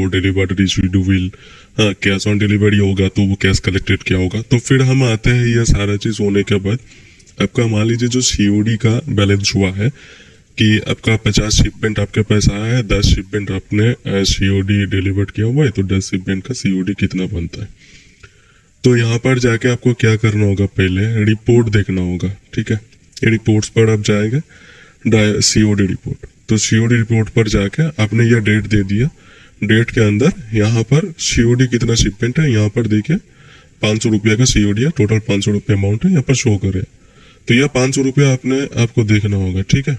For delivered received will, हाँ cash on delivery होगा तो वो कैश कलेक्टेड क्या होगा। तो फिर हम आते हैं ये सारा चीज़ होने के बाद आपका मान लीजिए जो सीओडी का बैलेंस हुआ है कि आपका 50 शिपमेंट आपके पास आया है, 10 शिपमेंट आपने सीओडी डिलीवर्ड किया हुआ है, तो 10 शिपमेंट का सीओडी कितना बनता है। तो यहाँ पर जाके आपको क्या करना होगा, पहले रिपोर्ट देखना होगा, ठीक है। ये रिपोर्ट्स पर आप जाएगा सीओडी रिपोर्ट, तो सीओडी रिपोर्ट पर जाके आपने ये डेट दे दिया, डेट के अंदर यहाँ पर सीओडी कितना शिपमेंट है, यहाँ पर देखिए 500 रुपया का सीओडी है, टोटल 500 रुपया अमाउंट है यहाँ पर शो करे। तो यह 500 रुपया आपको देखना होगा, ठीक है।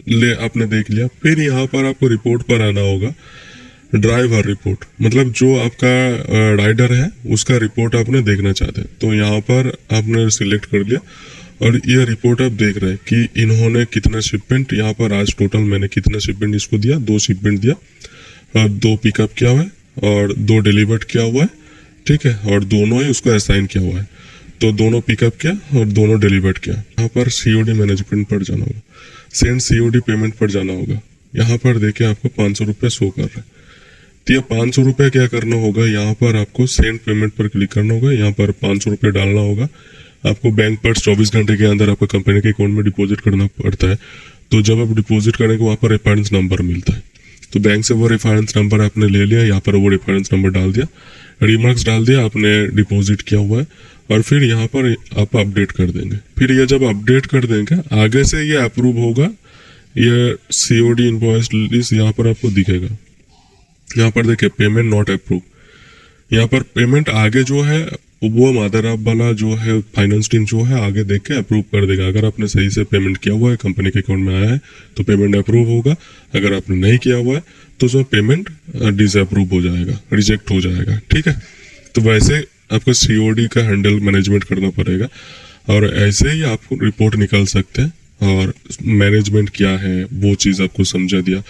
ले आपने देख लिया, फिर यहाँ पर आपको रिपोर्ट पर आना होगा, ड्राइवर रिपोर्ट, मतलब जो आपका राइडर है उसका रिपोर्ट आपने देखना चाहते हैं। तो यहाँ पर आपने सिलेक्ट कर लिया और ये रिपोर्ट आप देख रहे हैं कि इन्होंने कितना शिपमेंट, यहाँ पर आज टोटल मैंने कितना शिपमेंट इसको दिया, 2 शिपमेंट दिया और 2 पिकअप किया हुआ है और 2 डिलीवर्ड किया हुआ है, ठीक है, और दोनों ही उसको असाइन किया हुआ है। तो दोनों पिकअप किया और दोनों डिलीवर्ड किया। यहाँ पर सीओडी मैनेजमेंट पर जाना होगा, सेंड सीओडी पेमेंट पर जाना होगा। यहाँ पर देखिए आपको 500 रुपये शो कर रहा है। तो ये 500 रुपये क्या करना होगा, यहाँ पर आपको सेंड पेमेंट पर क्लिक करना होगा, यहाँ पर 500 रुपये डालना होगा। आपको बैंक पर 24 घंटे के अंदर आपका कंपनी के अकाउंट में डिपॉजिट करना पड़ता है। तो जब आप डिपॉजिट करेंगे वहाँ पर रेफरेंस नंबर मिलता है, तो बैंक से वो रेफरेंस नंबर आपने ले लिया, यहाँ पर वो रेफरेंस नंबर डाल दिया, रिमार्क्स डाल दिया, आपने डिपॉजिट किया हुआ है और फिर यहाँ पर आप अपडेट कर देंगे। फिर ये जब अपडेट कर देंगे आगे से ये अप्रूव होगा, ये सीओडी इनवॉइस लिस्ट यहाँ पर आपको दिखेगा। यहाँ पर देखिए पेमेंट नॉट अप्रूव, यहाँ पर पेमेंट आगे जो है वो मदर ऐप वाला जो है फाइनेंस टीम जो है आगे देख के अप्रूव कर देगा। अगर आपने सही से पेमेंट किया हुआ है, कंपनी के अकाउंट में आया है तो पेमेंट अप्रूव होगा, अगर आपने नहीं किया हुआ है तो जो पेमेंट डिसअप्रूव हो जाएगा, रिजेक्ट हो जाएगा, ठीक है। तो वैसे आपको सीओडी का हैंडल मैनेजमेंट करना पड़ेगा और ऐसे ही आपको रिपोर्ट निकाल सकते हैं। और मैनेजमेंट क्या है वो चीज़ आपको समझा दिया।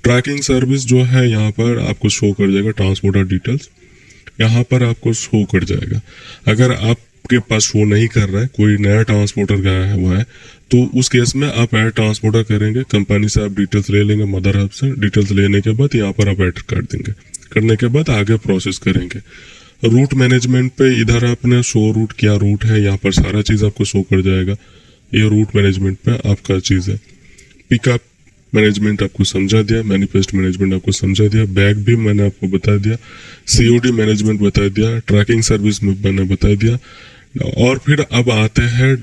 ट्रैकिंग सर्विस जो है यहाँ पर आपको शो कर जाएगा, ट्रांसपोर्टर डिटेल्स यहाँ पर आपको शो कर जाएगा। अगर आपके पास शो नहीं कर रहा है, कोई नया ट्रांसपोर्टर गया हुआ है, तो उस केस में आप ऐड ट्रांसपोर्टर करेंगे, कंपनी से आप डिटेल्स ले लेंगे, मदर हब से डिटेल्स लेने के बाद यहाँ पर आप ऐड कर देंगे, करने के बाद आगे प्रोसेस करेंगे। रूट मैनेजमेंट पे इधर आपने शो रूट क्या रूट है, यहाँ पर सारा चीज़ आपको शो कर जाएगा। ये रूट मैनेजमेंट पे आपका चीज़ है। पिकअप मैनेजमेंट आपको समझा दिया, मैनिफेस्ट मैनेजमेंट आपको समझा दिया, बैग भी मैंने आपको बता दिया, सीओडी मैनेजमेंट बता दिया, ट्रैकिंग सर्विस में मैंने बता दिया। और फिर अब आते हैं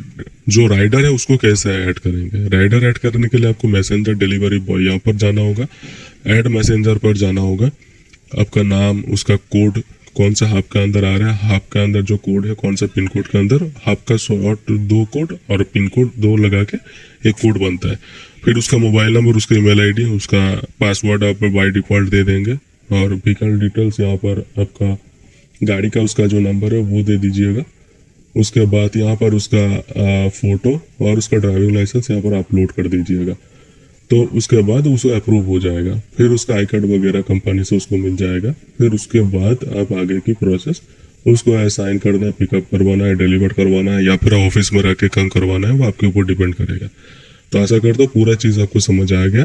जो राइडर है उसको कैसे ऐड करेंगे। राइडर ऐड करने के लिए आपको मैसेंजर डिलीवरी बॉय यहाँ पर जाना होगा, ऐड मैसेंजर पर जाना होगा, आपका नाम, उसका कोड कौन सा हाफ का अंदर आ रहा है, हाफ का अंदर जो कोड है कौन सा पिन कोड के अंदर, हाफ का शॉर्ट 2 कोड और पिन कोड 2 लगा के एक कोड बनता है। फिर उसका मोबाइल नंबर, उसका ईमेल आईडी, उसका पासवर्ड आप बाय डिफॉल्ट दे देंगे और व्हीकल डिटेल्स यहाँ पर आपका गाड़ी का उसका जो नंबर है वो दे दीजिएगा। उसके बाद यहाँ पर उसका फोटो और उसका ड्राइविंग लाइसेंस यहाँ पर अपलोड कर दीजिएगा। तो उसके बाद उसको अप्रूव हो जाएगा, फिर उसका आई कार्ड वगैरह कंपनी से उसको मिल जाएगा। फिर उसके बाद आप आगे की प्रोसेस, उसको असाइन करना है, पिकअप करवाना है, डिलीवर करवाना है या फिर ऑफिस में रह के काम करवाना है, वो आपके ऊपर डिपेंड करेगा। तो आशा करता हूँ पूरा चीज़ आपको समझ आ गया।